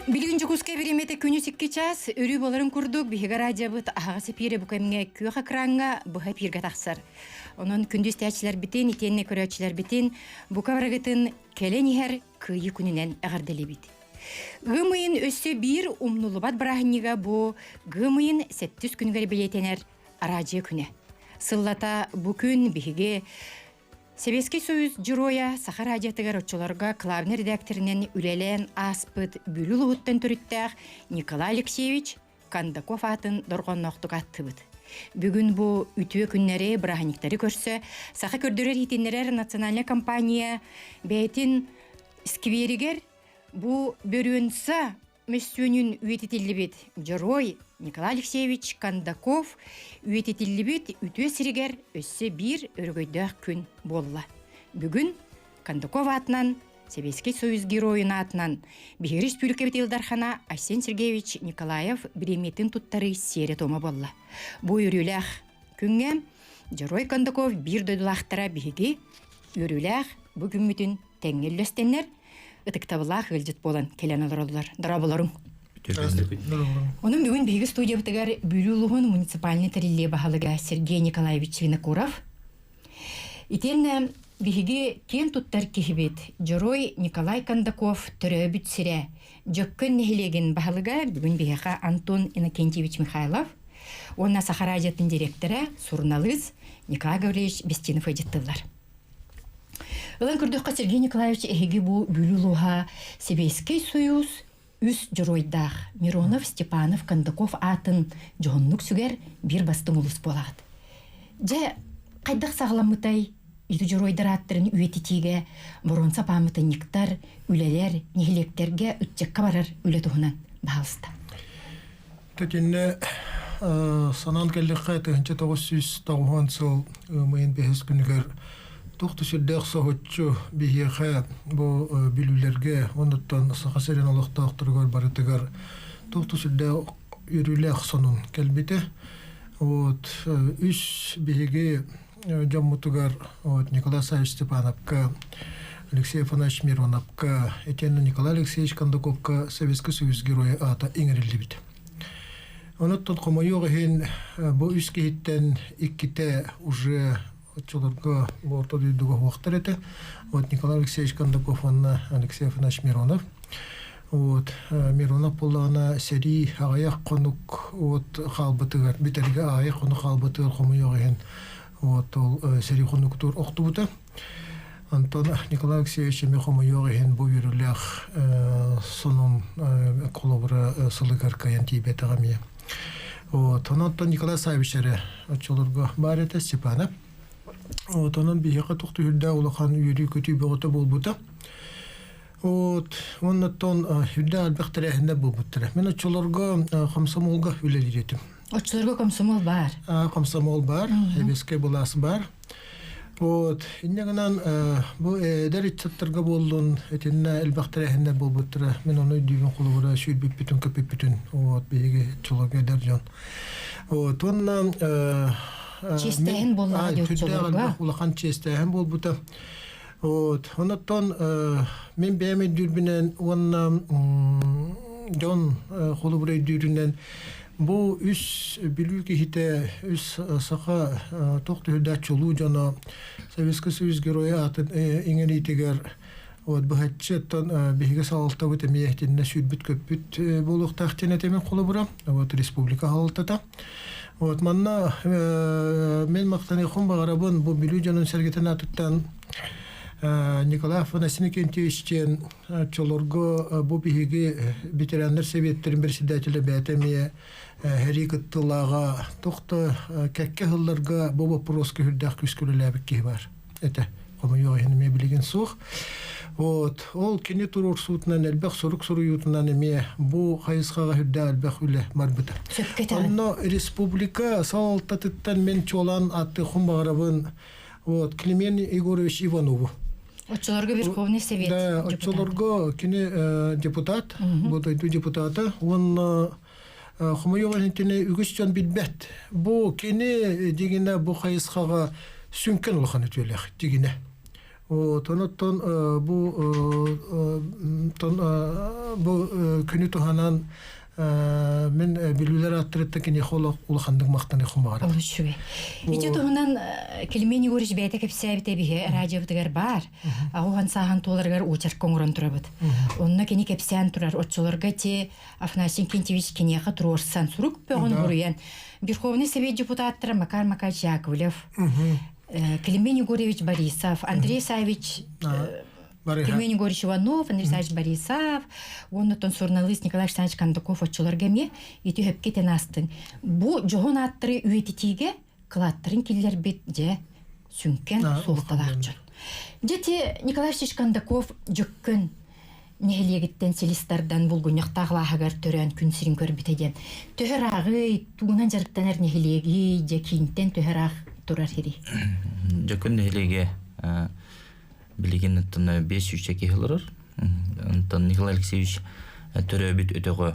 Билигинче куска беремете күнү 2 час өрү боларын курдук биһига радиобут ахагасы пире букемге күөха кранга буха пирге таксар. Онон күндүз тәчләр битен, итенне көрөчләр битен, бука барагытын келенихер кыйы күнүнен агарделебит. Гымыйын өссө бир умнулубат барахнига бу гымыйын 7 күнгөр билетенер радио күнө. Сыллата бу күн биһиге Советский Союз журоя Сахар радиотыгар очолорга клавный редакторинен үлелен аспыт бүлүл уһуттан төрүттәк Николай Алексеевич Кандаков атын доргонноктук аттыбыт. Бүгүн бу үтүө күннәре брахниктары көрсө, саха көрдөрөр хитиннерер национальный компания бәйтин скверигер бу бөрүнса Мессюнин үететиллибит Жорой Николай Алексеевич Кандаков үететиллибит үтүө сиригер өссө бир өргөйдөх күн болла. Бүгүн Кандаков атынан Советский Союз героyuna атынан Бихир Республика Илдархана Арсен Сергеевич Николаев биреметін туттары сере тома болла. Бу үрүлэх күнгө Жорой Кандаков бир дөдүлахтара биһиги үрүлэх бу күмүтүн теңеллөстеннер ытыктабылах ылжыт болан келен олороллар. Дараболорун. Onun бүгүн биги студия битегер Бюлюлугун муниципальный тарилле бахалыга Сергей Николаевич Винокуров. Итен биги кен туттар кихибет Жорой Николай Кандаков төрөбүт сире жөккөн нехилеген бахалыга бүгүн бияка Антон Иннокентьевич Михайлов, онна Сахар радиотын директоры Сурналыз Николай Гаврилович Бестинов эдиттылар. Ылан көрдөккө Сергей Николаевич эһиги бу Бюлюлуга Советский Союз үс жоройдах Миронов, Степанов, Кандаков атын жоннук сүгер бир бастың улус болагат. Же кайдак сагламытай үйдү жоройдар аттырын үетитиге боронса памыты никтар, үлелер, нехилектерге үтчекка барар үле туһунан баалыста. Тетинне санан келлеккә 1990 жыл мыйын бехес күнүгөр Тухты сүрдәк соғытчу бихеха бу билүлерге оныттан сақасерен алықтақтырғар барытыгар тухты сүрдәк үріләк сонун кәлбеті. Үш бихеге жаммутыгар Николай Савич Степановка, Алексей Афанасьевич Мироновка, Этенна Николай Алексеевич Кандаковка, Советский Союз героя ата иңерелі бит. Оныттан қомайоғын бу үш кейттен икките уже Отчелорга борто дүйдүгө уактар эте. Николай Алексеевич Кандаков, Алексей Афанасьевич Миронов. Миронов болана сери аяк конук халбытыгар битерге аяк конук халбытыгар комуйогын. Ол сери конуктур октубута. Антон Николай Алексеевич мехомуйогын бу юрулях сонун колобра сылыгар каян тибетагами. Антон Николай Савичере отчелорга барете Степанов. Onun bihiqa tuqtu hüdda ulaqan yürü kötü boğuta bolbuta. Ondan hüdda albaktara hende bolbuttara. Men açılarga Komsomolga üleliretim. Açılarga Komsomol bar. Komsomol bar, Ebeske bulası bar. İnneğinden bu deritsatlarga boldun, etinne albaktara hende bolbuttara. Men onu düğün kulubura şüydbip bütün köpüp bütün. Bihiqi açılarga dercan. Ondan Честен болла дёчолорга. Улахан честен бол бута. Онотон мен беме дүрбинен онна Жон холубрай дүрүнен бу үс билүүгө хите үс сака токту да чолуу жана Советский Союз героя атын иңеритигер бахатчаттан биһиге салалта бут эмиехтинне сүрбүт көпүт болук тахтене темен холубра. Республика халалтата. Манна мен мактаны хом багарабын бу билүүжөнүн сергетен атыттан Николай Афанасьевич чолорго бу биһиги ветерандар советтерин председателе бәтемие херикыттылага тохто кекке хылларга бу вопроска хүрдәк күскүлеләбик ки бар. Эте комуйо хене билеген сух. Ол кене турор сутнан элбек сорук соруютунан эме бу хайысхага хүрдә элбек үле марбыта. Онно республика салалтаттан мен чолан атты хумбарабын Климен Егорович Иванову. Очолорго Верховный Совет. Да, очолорго кене депутат, бодойду депутата. Он хумайовантене үгүстөн билбет. Бу кене дегене бу хайысхага сүнкен улхан өтөлөк дегене. Вот оноттон бу күнү туханан мен билүүлер аттырытта кини холок улахандык мактаны хумара. Олушуе. Ити туһунан келмени гориш бәйтә кепсәбите биһе радиотыгар бар. Агуган сахан толаргар учар коңрон турабыт. Онна кини кепсән турар отчоларга те Афанасий Кентевич кинеха турорсан сурук пөгөн буруян. Верховный совет депутаттары Макар Макарович Яковлев, Климент Егорович Борисов, Андрей Савич Климент Егорович Иванов, Андрей Савич Борисов, оннотон журналист Николай Александрович Кондаков отчоларгаме ити хөпкетен астын. Бу жоғын аттыры үйететиге кылаттырын келер бет же сүнкен солталақчын. Дети Николай Александрович Кондаков жүккін нехелегіттен селистардан бұлгүняқтағылағығар түрен күн сирин көрбітеден. Төхір ағы туғынан жарықтанар нехелеги же кейінтен төхір ағы тұрар хери. Жүккін нехелеге билеген аттаны 500 кехилерер. Антон Николай Алексеевич төрөбүт өтөгө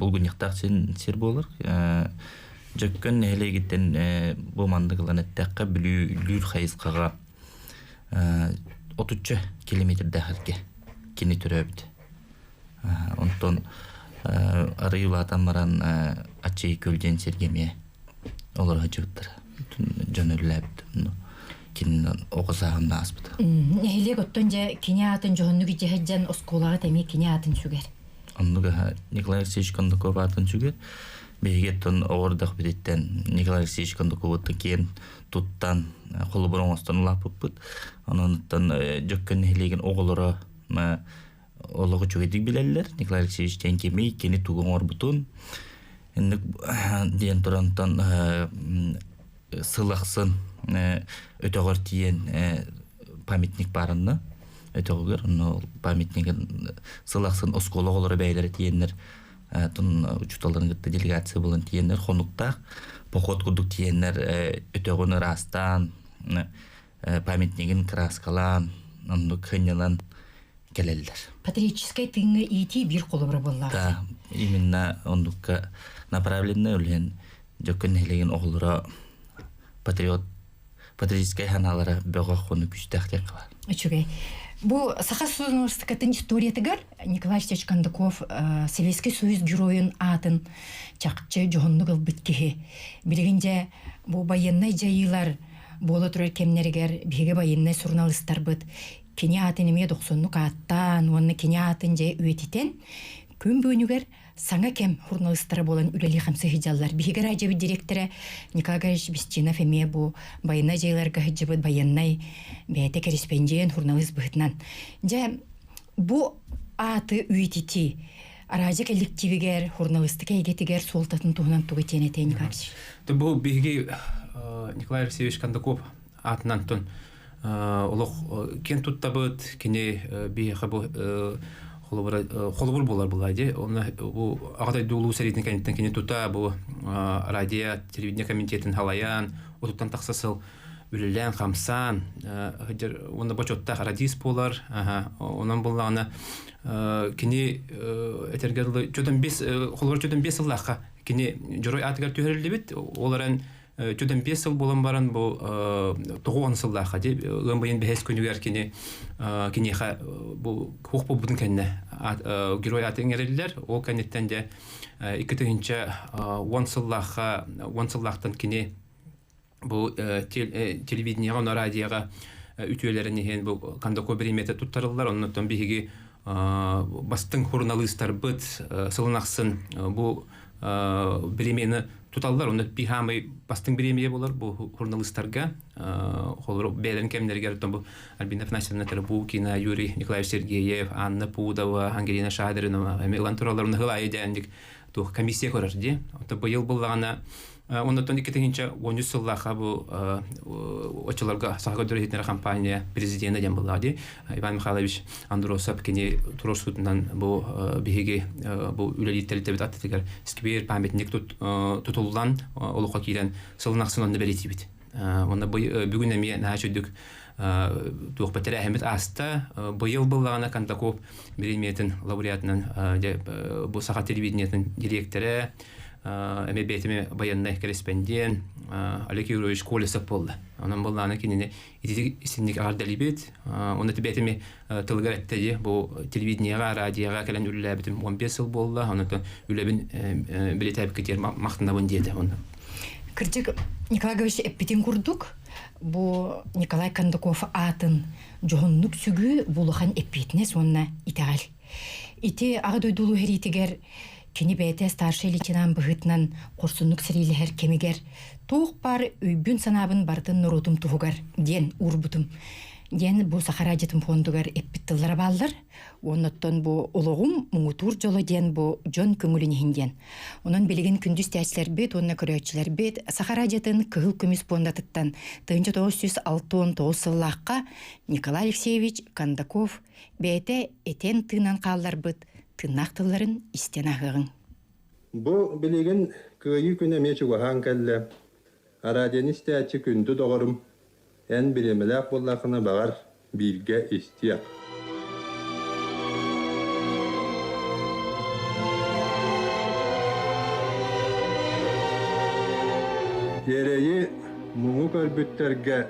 булгуньяктак сер болор. Жөккөн элегиттен бу мандыгылан эттекке билүүр хайыскага 30 километр дахилге кини төрөбүт. Онтон арыйлатан баран ачый көлден сергеме олорга жыгыттыр. Жөнөрлөбүт. Кинен окусагында аспыт. Нехилек оттон же кине атын жоннуги жехеджен осколага теми кине атын сүгер. Оннуга Николай Алексеевич Кондаков атын сүгер. Бегеттен ордак бидеттен Николай Алексеевич Кондаковтун кен туттан колубурун остон лапыппыт. Анонтан жөккөн нехилеген оголоро олого чөгедик билелер. Николай Алексеевич тенкеми кени тугун орбутун. Эндик диен турантан сылаксын өтөгөр тиен памятник барынны өтөгөр памятниген сылаксын оскологолору бәйлери тиеннер тун учуталарын гытты делегация болон тиеннер хонуктак поход курдук тиеннер өтөгөнү растан памятниген краскалан онду кынялан келелдер. Патриотическая тыгы ити бир колобра боллар. Да, именно ондукка направленный үлен жөккөн элеген оголора патриотическая ханалары бөҕө хону күстәхтәк кылар. Очугай. Бу Сахас университетин историятыгар Николай Алексеевич Кондаков Советский Союз героин атын чакчы жоннугыл биткеһи. Билигинже бу военный жайылар боло турар кемнергер биге военный журналисттар бит. Кине атын эме 90-нук аттан, онны кине атын же үетитен күн бөнүгер саңа кем журналисттары болан үлели хамсы хижаллар. Биге радио директоры Николай Гаевич Бестинов эме бу военный жайларга хижыбыт военный бәйте корреспондент журналист быһытнан. Же бу аты үетити радио коллективигер журналистика эгетигер солтатын туһунан тугетен этен каршы. Бу биге Николай Алексеевич Кондаков атынан тон олох кен туттабыт кине бихе бу холобур болар булайды. Оны бу агадай дулу серитин кенеттен кине тута бу радио телевидение комитетин халаян отуттан таксасыл үлелен хамсан оны бочотта радис болар. Онан буллагына кине этергерлы чөтөн 5 холобур чөтөн 5 жыллакка кине жорой атыгар төһөрүлдү бит. Оларан чөтөн 5 жыл болон баран бу 9 жыллакка деп ымбайын бехес күнүгөр кинеха бу хук бутун кенне герой атыңерлер ол кенеттен де 2-нче 10 жыллактан кине бу телевидениега радиога үтүөлеринен бу Кондаков беремете туттарылар. Оннан биги бастың журналисттар бит сылынаксын бу беремени туталлар. Оны бихамы бастың беремие болар бу журналисттарга холор белен кемнерге бу Альбина Афанасьевна Тербукина, Юрий Николаевич Сергеев, Анна Пудова, Ангелина Шадырина, Милан Тураларны хылай дендик ту комиссия көрөрди. Ото быйыл буллагана ондан 2-нче 13 жыллакка бу очолорга сага дөрөйтнер компания президенты дем булады. Иван Михайлович Андросов кини туросутунан бу биги бу үлелиттерде бит аттыгар сквер памятник тутулган олукка кирен сылнаксынын беретибит. Онда бүгүн эми начудук тух патера хемет аста быйыл буллагана Кондаков береметін лауреатынан бу сага телевидениенин директору эме бетиме военный корреспондент Олег Юрьевич Колесов болды. Онан бұл аны кенене исинник ардалибет. Оны тибетими тылгаратты бу телевидениега, радиога келен үлләбитим 15 жыл болды. Оны үләбин билетеп кетер мактанабын деді оны. Кырдык Николай Гаврилович эппитин курдук. Бу Николай Кондаков атын жоннук сүгү булухан эппитне сонна итагал. Ити агдойдулу херитигер кини бәйте старший лейтенант быгытнан корсуннук сирилихер кемигер тух бар үйбүн санабын бардын нурутум тугар ден урбутум ден бу сахарадитим фондугар эппиттылар баллар онноттон бу ологум муңутур жолу ден бу жон көңүлүн ден онон билеген күндүз тәчләр бет онна көрөчләр бет сахарадитин кыгыл көмүс фондатыттан 1969 сыллакка Николай Алексеевич Кондаков бәйте этен тынан каллар быт тыннақтыларын истен ағығын. Бұл білеген көйі күні мечі ғахан кәлі. Араденісті әтші күнді доғырым. Ән білемеләк боллақына бағар білге істияқ. Ерейі мұңы көрбіттерге,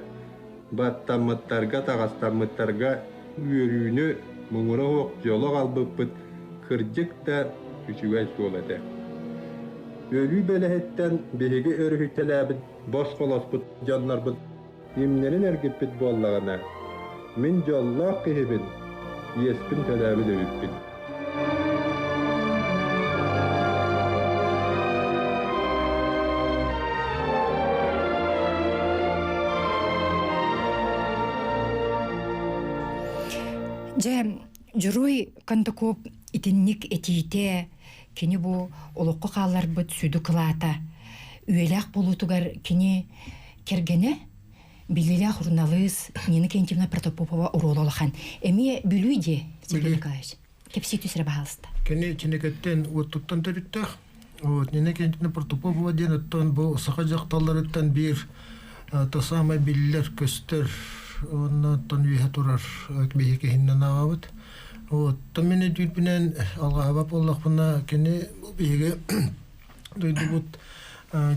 баттамыттарға, тағастамыттарға үйерүйіні мұңыра оқ жолы қалбыппыт кырдык да үчүгәй солады. Өлү беләһеттән беһиге өрүһүтәләбит, бос колоспут жаннарбыт. Имнәрен әргеппит боллагына. Мин жолла кыһыбын. Еспин тәләбит өйппит. Журуй Кондаков итинник этиите кини бу олоққа қалар бұд сүді қылата. Үйеләқ болутугар кини кергене билиләқ журналист Нина Кентьевна Протопопова урололахан. Эми бүлүйде, Сергей Николаевич. Кепси түсірі бағалысты. Кені ченекеттен оттуттан төріттақ. Нина Кентьевна Протопопова ден оттан бұл сақа жақталарыттан бір тасамай билілер көстер оннан үйе тұрар бейеке хиннан ағабыд. Таммені дүрбінен алға абап олақ бұна кені бейге дойды бұд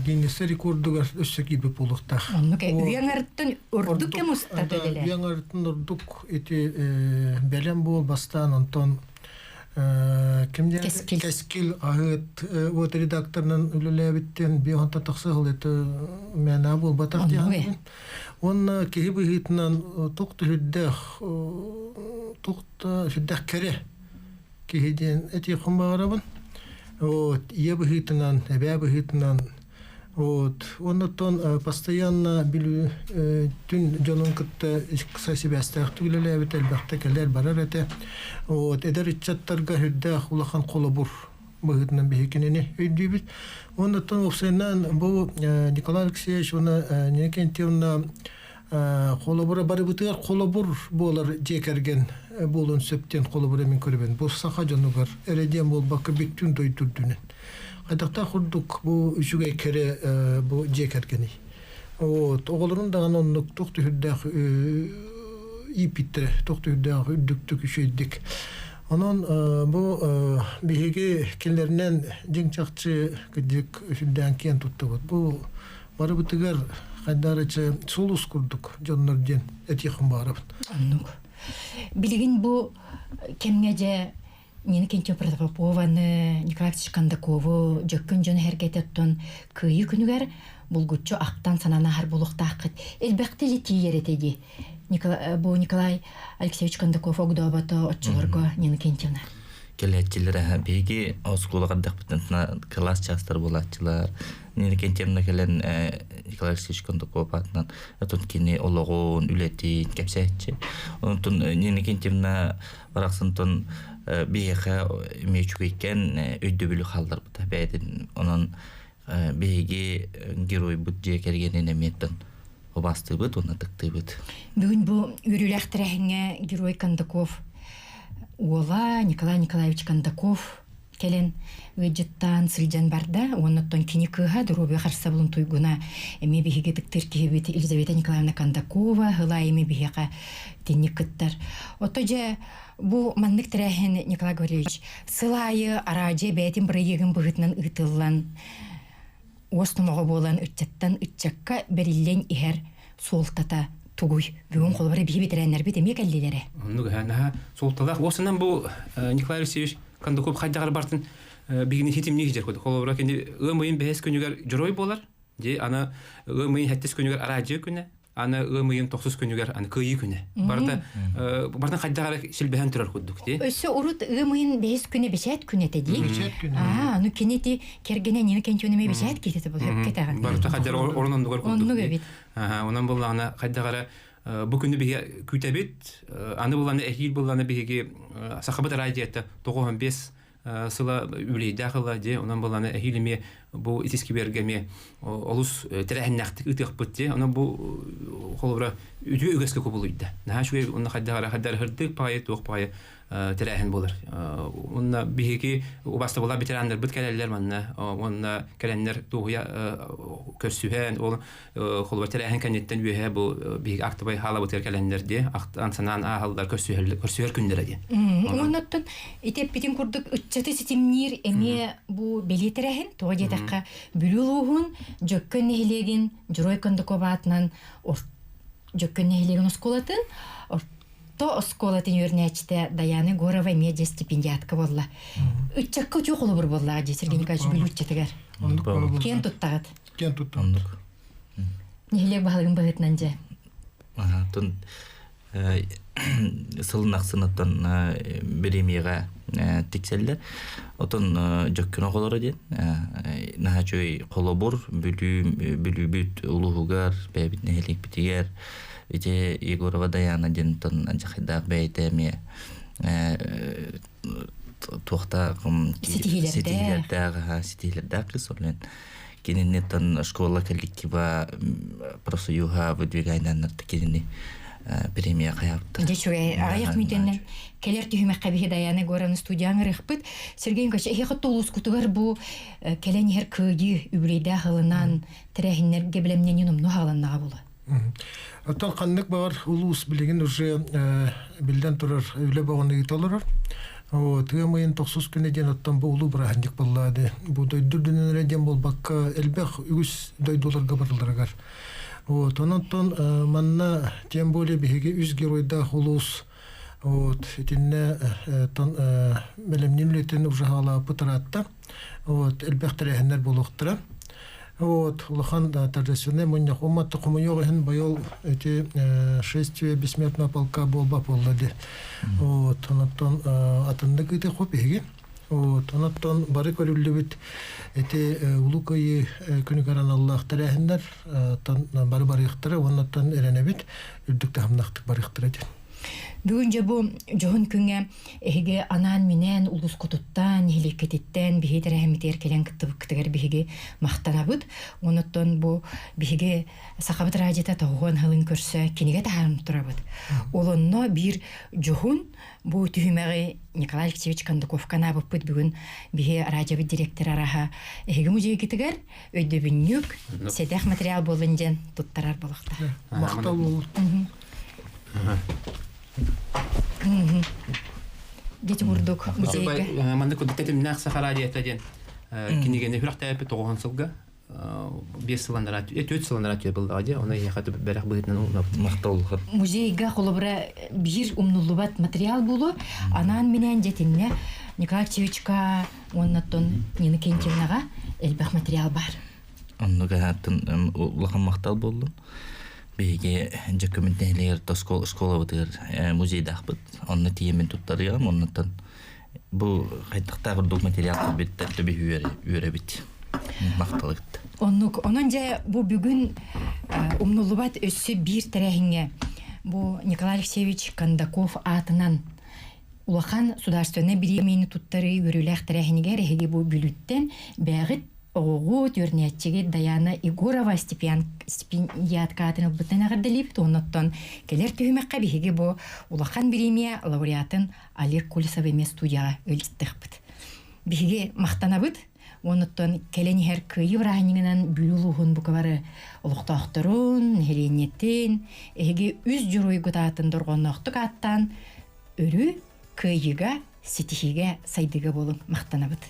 генесі рекордугар өссі кейбіп болықтақ. Үйен арыттын үрдік кем ұстар дөлелі? Үйен арыттын үрдік еті бәлем бол бастан онтон Кескил ағыт от редакторынан үліләбіттен бейонта тақсығыл еті мәна бол батақ дейін. Онна кеһи быһыытынан туҡта сүддәх кәре кеһиден эти хомбағарабын. Ие быһыытынан, әбә быһыытынан оннотон постоянно билүү түн жонун кытта сасибәстәх түгеләбит әлбәттә кәләр барар әтә. Эдер ичаттарга хүддәх улахан колобур быһыытынан бехекенене өйдүбит. Оннотон оксеннан бу Николай Алексеевич уна Нина Кентьевна колобура барыбытыгар колобур болар жекерген болун сөптен колобура мен көрбен. Бу саха жонугар эреден болбакка биттүн дойдурдунен. Кайдакта курдук бу үчүгө кере бу жекергени. Оголорун даган оннук токту хүддәх ипитте, токту хүддәх үддүктүк үшөйдик. Онон бу биһиги киллеринен жиңчакчы кыдык хүддән кен тутту. Бу барыбытыгар кайдарычы сулус курдук жоннорден этихим барып. Билигин бу кемгеже Нина Кентьевна Протопованы, Николай Алексеевич Кондакову, жөккөн жөн хәркәтеттон кыйы күнүгәр булгуччу актан санана һәр булуктакыт. Элбәктә җитиер этеди. Бу Николай Алексеевич Кондаков огдобато отчыларга Нина Кентьевна. Келәтчиләр беги оскулыгындак битен класс частар булачылар. Нина Кентьевна келен Николай Алексеевич Кондаков атынан атон кини ологон үлети кепсәтче. Онтон Нина Кентьевна бараксынтон бейхе мечугейкен өйдөбүлү халдар бута бәйдин онон бейге герой бут жекергенене меттен обасты бут оны тыкты бут. Бүгүн бу үрүләхтерәһеңе герой Кондаков Уола Николай Николаевич Кондаков келен ыжыттан сылжан барда, оннотон кини кыха дурубы харса булун туйгуна эми биһиге тыктыр кибет Елизавета Николаевна Кондакова хыла эми биһига тенник кыттар. Отоже бу маннык тирәһен Николай Гаврилович сылайы араje бәйтин бирегин быгытнан ытыллан остумого болан ытчаттан ытчакка бериллен ихер солтата тугуй бүгүн холбары бии битереннер бит эме келлилере. Ну га солталак осынан бу Николай Алексеевич Кондаков хайдагар бартын бигини хитимни жер код. Холбара кенди ымыйын бес күнүгөр жорой болар. Же аны ымыйын хаттес күнүгөр аражы күнү. Аны ымыйын 90 күнүгөр аны кыйы күнү. Бартын хайдагар шилбеһен турар куддук ти. Өссө урут ымыйын бес күнү бешет күнү теди. Ну кенети кергене неме кенчөнүмө бешет кетет бу кетаган. Барта хайдар орнон дугар куддук. Онну бит. Онан буллагына хайдагара бу күнү биге күтәбит. Аны булланы эхил булланы биге сахабат радиятта 95 сыла үлейдәгыла де онан булланы эхилме бу итиски бергеме олус терәһнәхтик итеп де аны бу холбра үтү үгәскә күбулуйда. Наһа шуй онна хайдагара хайдар хырдык пае ток пае терәһен булыр. Онна биге убаста була битерәндер бит кәләләр манна. Онна кәләннәр тугя көрсүһән ол холбра терәһен кәнеттән үһә бу биге актыбай хала бу кәләннәр де антанан ахалдар көрсүһәр күндәр де. Оннаттан итеп битин курдук ытчаты ситимнир эме бу белетерәһен тоҗетакка бүлүлүһүн жөккөн нехилеген журой Кондакобатынан жөккөн нехилеген осколатын то осколатын юрнәчте Даяны Горова медиа стипендиатка болла. Ытчакка жоколу бир болла же Сергей Николаевич бүлүчтегер. Кен туттагат. Кен туттагат. Нехилек багылгын багытнан же. Тон сылнақсынаттан беремеға тикселдер. Отон жөккөн оголора ден. Нахачой колобур бүлүбүт улугугар бәбит нехилек битигер. Ите Егорова Даяна ден тон анжахайдақ бәйтеме туақта сетихилердәг кысорлен. Кененнеттен школа коллектива профсоюзга выдвигайнаннарты кененне премия каябыт. Дечугай аяк митеннен келер түймәккә биһи Даяны Горовны студияңа рөхбит. Сергей Николаевич эхе толус кутугар бу келенер кыйы үбрейдә хылынан тирәһиннәргә белемнән юнумну халаннага була. Оттан каннык бар улус билеген уже билден турар үле баганы италар. Тыгымын 90 күнне ден оттан бу улу брахандик буллады. Бу дойдурдунан ден бол бакка элбех үгүс дойдуларга барларгар. Тононтон манна тем более биге үз геройда улус этинне тон белемнилетен уже хала путратта. Элбех терехнер болуктыра. Лохан торжественный мунья хумат хумуйогын байол эти шествие бессмертного полка болба поллады. Тонаттон атындык ите хопеги. Тонаттон бары көрүлүбүт эти улукайы күнүгаран Аллах терехиндер тон бары ихтары оннаттан эренебит үрдүктө хамнактык бары ихтары. Бүгүнчө бу жоон күнгө эге анан менен улус кутуттан хилекетиттен бихетеремитер келен кыттыгыр биге мактанабыт. Оноттон бу биге сахабат радиода тогон хылын көрсө кинеге таам турабыт. Олонно бир жоон бу түймөгө Николай Алексеевич Кондаков канабыт бүгүн биге радио директор араха эге музей китигер өйдөбүнүк седех материал болунжен туттарар болуктар. Мактал болот. Дети бурдук музейге. Манда кодтетим нахса харадията ден. Кинигене хүрахтайпы 9 сылга 5 сыландар ат, 4 сыландар ат булды аде. Оны яхаты берак бытынан макталгы. Музейге холобра бир умнулубат материал болу. Анан менен жетинне Николай Алексеевичка оннаттон Нина Кентьевнага элбах материал бар. Оннуга хаттын улахан мактал болду. Биге жакөмүнтелер школа бутыр музейде ахбыт. Онны тиемен туттарыгам, оннаттан бу кайтакта бир материал беттер төбө үйөрө бит. Макталыкты. Онон же бу бүгүн умнулубат өссө бир терехиңе бу Николай Алексеевич Кондаков атынан улахан сударственный биремени туттары өрүлэх терехиңе реги бу бүлүттен бягыт оғу түрнетчеге Даяна Егорова стипендиатка атынып бұттан ағырдалып, оныттан келер түймәкқа бігеге бұ улахан премия лауреатын Олег Кулисов емес студияға өлістік бұд. Бігеге мақтана бұд, оныттан келен әр күйі бірағыныңынан бүлілуғын бұқывары ұлықтақтырын, хеленеттен, әге үз жүруй ғытатын дұрғыннақтық аттан өрі күйіға, сетихиге сайдыға болың мақтана бұд.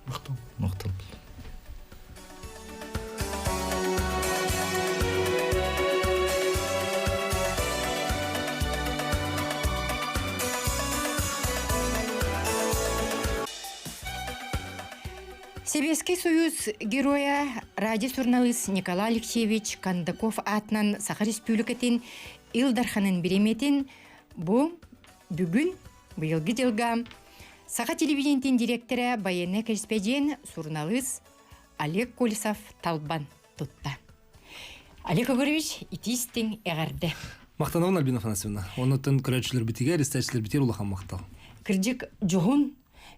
Мақтал. Советский Союз героя радиожурналист Николай Алексеевич Кондаков атынан Саха Республикатын Илдарханын биреметін бұл бүгін бұйылғы жылға Саха телевидениетин директоры военный корреспондент журналист Олег Колесов талбан тұтта. Олег Игоревич итистің әғарды. Мақтанауын, Альбина Афанасьевна. Онытын көрәтшілер бітіге, рестәтшілер бітер улахан мақтал. Кірдік жұғын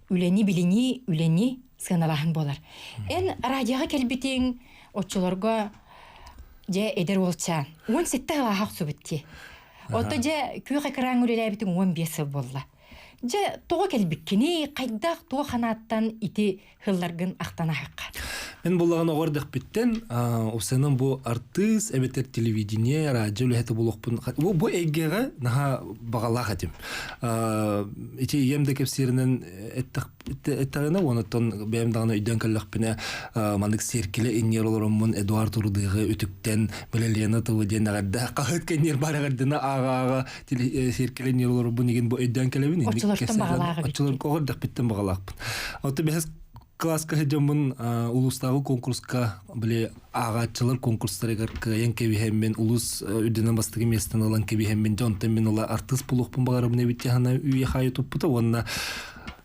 үлені сыналахан болар. Эн радиоға кәлбетең отчыларға же эдер олча. 17 ғалағақ сөбітте. Отто же күйіға кіран өлеләбітің 15 болла. Же тоға кәлбеккені қайдақ тоға қанаттан ити хылларғын ақтана хаққа. Мен болаған оғырдық біттен, осының бұл артыз, әбеттер телевидение, радио үліхеті болуқпын. Бұл әйгеға наға бағалақ әтім. Эти емді кепсерінен әттіғіне, оныттан бәйімдағына үйден кәліқпіне мандық серкелі инер оларымын Эдуард Урдығы өтіктен білелені тұвыден ағарда қағыт кәнер бар ағардына аға серкелі инер оларымын еген бұл үйден кәліғін. Отчылықтан бағалағы бітті. Отчылық оғырдық біттен бағалақпын. Оты бәс класска хеджамын улустагы конкурска биле агачылар конкурстарыгар кыян кебихеммен улус үденен бастыгы местен алан кебихеммен жонтен мен ола артыс булукпун багарым небитте хана үйе хай туппута онна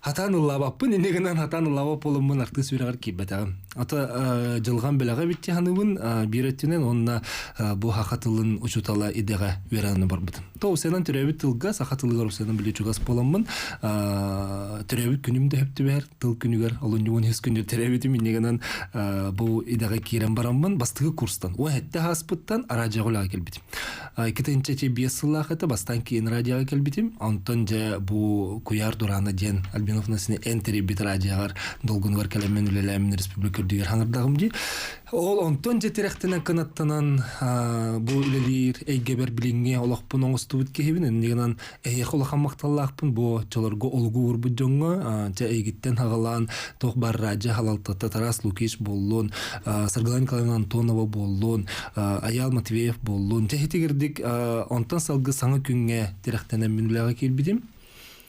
хатан лабаппын инегенен хатан лабап болумун артыс үрагар кибетагым ата жылган белага битте ханыбын биретинен онна бу хакатылын учутала идега вераны барбытым то сенен төрөбүт тылга сахатылыгар сенен биле чугас боламмын төрөбүт күнүмдө хепти бер тыл күнүгөр олонжуун хес күнү төрөбүтүм инегенен бу идега кирен бараммын бастыгы курстан о хетте хаспыттан радиога келбитим экинчи че бесыллахата бастан кийин радиога келбитим антон же бу куяр дураны ден Альбиновнасыны энтери бит радиогар долгунгар келемен үлелемин республика дигер хаңырдагым ол онтон жетеректенен канаттанан бу үлелир эйгебер билинге олокпун оңостубут кебин энегенен эйхолахан макталлакпын бу чолорго олгу урбу жоңго же эйгиттен хагалан тохбар радио халалтата Тарас Лукич боллун Саргалан Николаевна Антонова боллун Аял Матвеев боллун техитигердик онтон салгы саңы күнгө теректенен минулага келбидим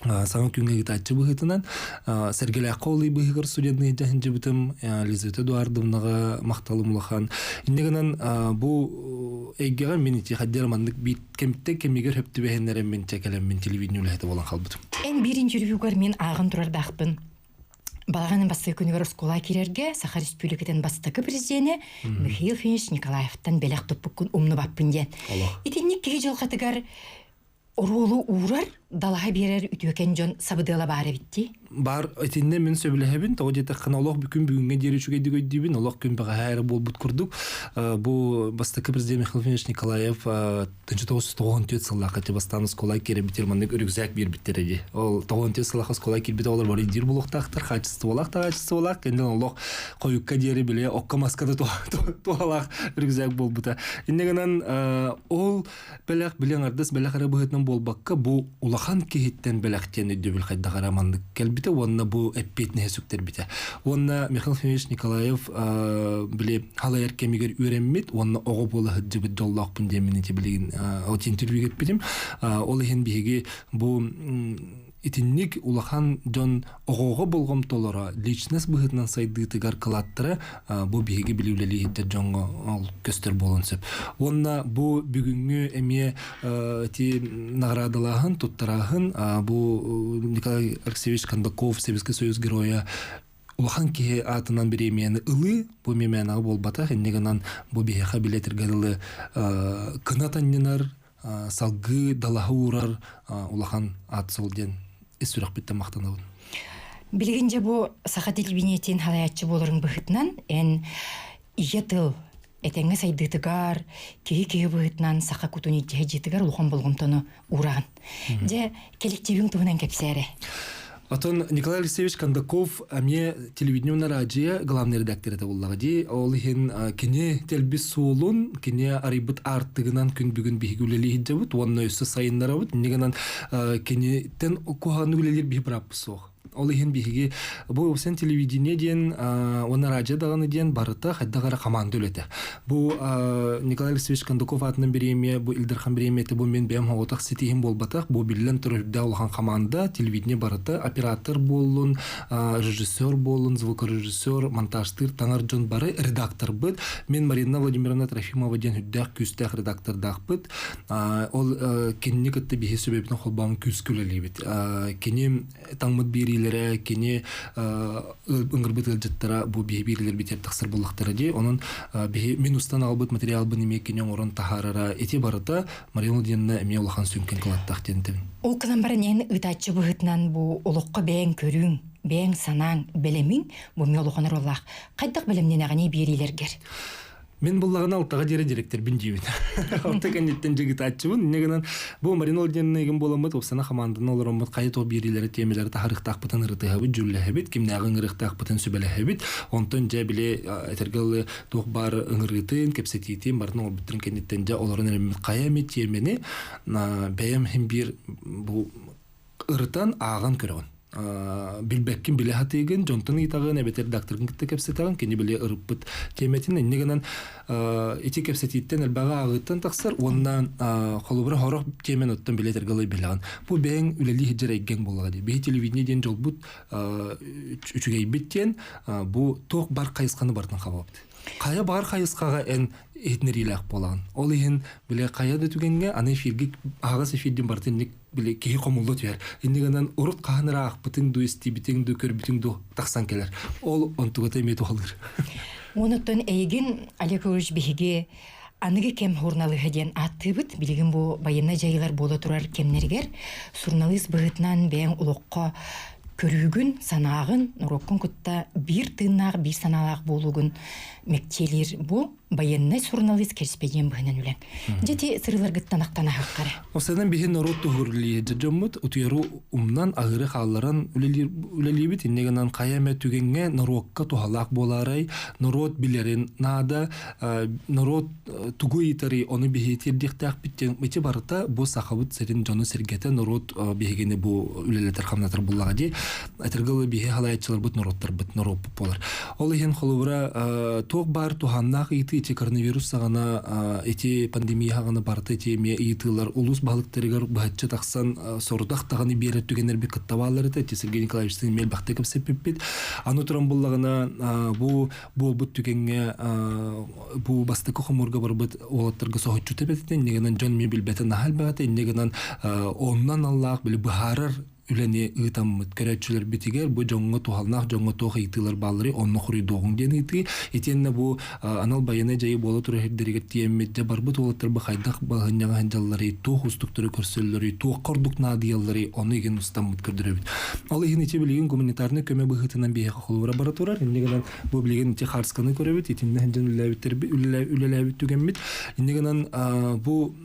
саңы күнгө гитачы быхытынан Сергей Аколы быхыгар судебный жахынчы бытым Лизавета Эдуардовнага макталым улахан иннегенен бу эйгега мен ити хаддермандык бит кемтте кемигер хөптү бехенерен мен чекелем мен телевидение улахты болан калбытым Эн биринчи интервьюгар мен агын турардакпын Балаганын бастыгы күнүгөр скола кирерге Саха Республикатын бастыгы президенти Михаил Финиш Николаевтан белек топпуккун умну баппын ден. Итинник кеге жолкатыгар оролу урар далаға берер үтөкен жон сабыдыла бары битти. Бар этинне мен сөбүлэбин того жетеккан олох бүгүнгө деричүгө дигөйдүбүн олох күн бага хайр болбут курдук. Бу бастыкы президент Михаил Финиш Николаев 1990 сыллакка бастан скола кере битермандык өрүкзак бир биттереди. Ол 90 сыллакка скола кирбите олар бар дир булуктактар хачысы болак энден олох коюкка дери биле окка маскада туалак өрүкзак болбута. Индегенен ол белек билен ардыс белек ара быһытын болбакка бу улахан кихиттен белектен өддөбүл кайдагарамандык келбите онна бу эппетне сөктөр бите. Онна Михаил Финиш Николаев биле халайыр кемигер үйренмет, онна ого болы хыджыбыт жоллакпын деминити билеген от интервью кетпедим. Ол ихен биһиги бу итинник улахан жон огого болгом толора личность быһытынан сайдыытыгар кылаттыра бу биһиги билүүлели хидде жонго ол көстөр болонсып. Онна бу бүгүнгү эме ти наградалаһын туттараһын бу Николай Алексеевич Кондаков Советский Союз героя улахан ки атынан биремени ылы бу мемена болбата эннегенан бу биһиха билетиргелы кынатаннар салгы далаһы урар улахан ат солден эсүрак биттен мактанабын. Билгенже бу Саха телевидениетин халаятчы болорун быхытынан эн иетыл этеңе сайдытыгар кеги быхытынан Саха кутуни жетигар улахан болгомтону ураган. Же коллективин тугунан кепсере. Атон Николай Алексеевич Кондаков аме телевидение на радио главный редактор это буллаги. Ол хин кине телбис сулун кине арибут артыгынан күн бүгүн бигүлели хиджабут онно өсө сайыннарабут негенан кине тен окухан үлелер би брапсох. Ол иһин биһиги бу сен телевидение ден оны радио даганы ден барыта хайдагара команда өлете. Бу Николай Алексеевич Кондаков атынан премия, бу Илдархан премияты бу мен бем хоготак сетихим болбатак, бу билен турда улган команда телевидение барыта оператор болун, режиссер болун, звукорежиссер, монтажтыр таңар жон бары редактор бит. Мен Марина Владимировна Трофимова ден хүддәк күстәк редактор дагбыт. Ол кенне кытты биһи себебинен холбан күс күлелебит. Кене таңмыт бирилере, кене ыңгырбыт ылжыттара бу биһи бирилер битер тахсыр буллактары ди. Онун биһи минустан албыт материал бу неме кене орын тахарара эти барыта Марина Владимировна эме улахан сүнкен кылаттак дентем. Ол кынан бара нен ытачы быһытынан бу олоққа бәйін көрүң, бәйін санаң, белемин бу мелохонор олақ. Кайдак белемнен агани бирилергер. Мен буллагына алтага жере директор бинжибин. Алты кандидаттан жигит ачыбын. Негенен бу Марина Владимировна еген боламыт, опсана команданы олоромут кайыт о бирилери темелери тахарыктак бытын ырытыгабыт, жүллэхебит, кимнагын ырыктак бытын сүбелэхебит. Онтон жа биле этергелы тух бар ыңырытын, кепсетитин барын ол бүттүрүн кандидаттан жа олорун эремит каямет темени бәйем хим бир бу ырытан аган көрөгөн. Билбеккин биле хатыгын жонтон итагын эбетер редакторгын китте кепсетагын кени биле ырыппыт теметин эннегенен эти кепсетиттен элбага агыттан таксар оннан холубра хорох темен оттон биле тергалы билаган бу бең үлели хиджер эгген болган ди бе телевидение ден жолбут үчүгей биттен бу ток бар кайысканы бартан хабапты кая бар кайыскага эн этнерилак болган ол иһин биле кая да түгенге аны эфирге агас эфирден бартын биле кеһи комуллу түйер иннегенен урут каханыраак бытың дуисти битиң ду көрбүтүң ду таксан келер ол онтугата эмети алыр Онуттан эйгин Олег Ильич биһиге аныгы кем журналыга ден аттыбыт билигин бу байына жайлар боло турар кемнергер журналист быһытынан бэң улокко көрүүгүн санаагын уроккун кутта бир тыыннаак бир санаалаак болуугун мектелир бу байынна журналист керспеген быһынан үлен. Жети сырылар гыттанактан ахаккара. Осадан биһин народ тугурли жажоммут утуяру умнан агыры халларан үлелибит иннегенан каяме түгенге народка тухалак боларай народ билерин нада народ тугуитари оны бихитир диктак биттен мити барыта бу сахабыт серин жону сергете народ бихигене бу үлелетер хамнатар буллагади атыргылы бихи халайчылар бут народтар бут народ болар. Ол иһин холубра ток бар туханнак ити коронавирус сагана эти пандемия гана барты эти ме итылар улус балыктарыгар бахча таксан сордак таганы берет түгенер бик каттабалары эти Сергей Николаевич мел бактыкып сеппит аны туран буллагына бу бут түгенге бу бастыкы хомурга барбыт олаттарга сохочу тепетен негенен жон мебил бетен нахал багаты негенен оннан Аллах били бахарар үләне ытаммыт көрәчүләр битигер бу жоңго тухалнак жоңго тох итылар баллары онны хури догун ден ити этенне бу анал баяны жайы боло тура хеддерге тиеммет барбыт олаттар бу хайдак багынняга ханжаллары тох устуктуры көрсөллөрү тох кордук надияллары оны ген устаммыт көрдүрөбүт ал ихин иче билген гуманитарный көмө быгытынан бие холура бара турар иннеген бу билген иче харсканы көрөбүт этинне ханжан үлелебит түгенмит иннеген бу